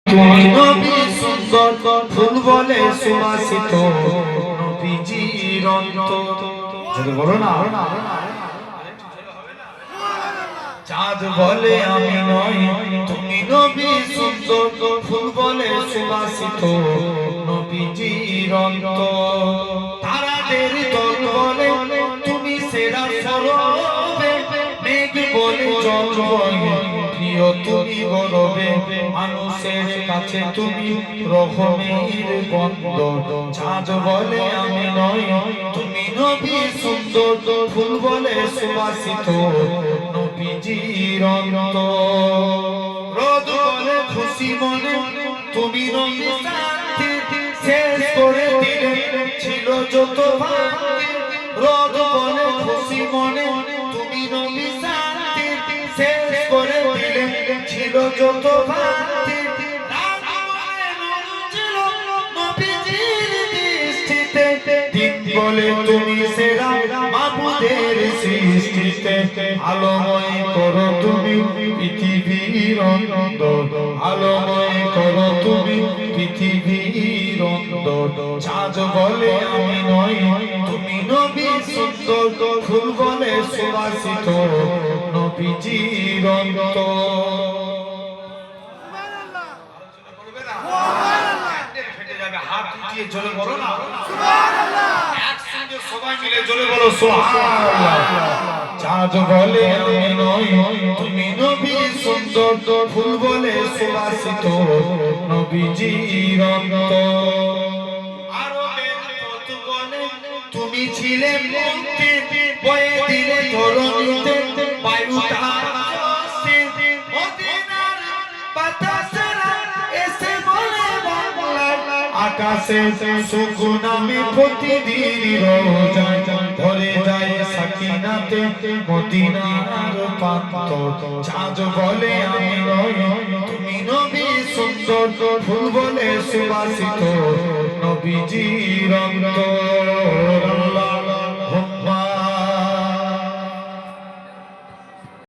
তুমি নবী সুন্দর ফুল বলে সুবাসিত নবীজির অন্তর যদি বলো না চাঁদ বলে আমি নই তুমি নবী সুন্দর ফুল বলে সুবাসিত নবীজির অন্তর তারাদের দল বলে তুমি সেরা সরবে মেঘ বলে জল বলে প্রিয় তুমি গরবে মানুষের কাছে তুমি রহমের বন্দর চাঁদ বলে আমি নই তুমি নবী সুন্দর ফুল বলে সুবাসিত নবীজির অন্তর রোদ বলে খুশি মনে তুমি নবী শান্তি শেষ করে দিলে ছিল যত ভাঙি রোদ বলে খুশি মনে তুমি নবী শান্তি শেষ করে দিলে ছিল যত ভাঙি রাত বলে নূর ছিল নবীজির দৃষ্টিতে দিন বলে তুমি সেরা মাবুদের সৃষ্টিতে আলোময় করো তুমি পৃথিবীর অন্তর আলোময় করো তুমি পৃথিবীর অন্তর চাঁদ বলে আমি নই তুমি নবী সুন্দর ফুল বলে সুবাসিত নবীজির অন্তর হাত উঠিয়ে জোরে বলো না সুবহানাল্লাহ একসঙ্গে সবাই মিলে জোরে বলো সুবহানাল্লাহ চাঁদ বলে আমি নই তুমি নবী সুন্দর ফুল বলে সুবাসিত নবীজির অন্তর আরবের পথ বলে তুমি ছিলে মুক্তি বয়ে দিলে ধরণীতে বায়ুটা আকাশে সুকুন আমি প্রতিদিন রোজায় ভরে যায় সাকিনাতে মদিনার প্রান্ত চাঁদ বলে আমি নই তুমি নবী সুন্দর ফুল বলে সুবাসিত নবীজির অন্তর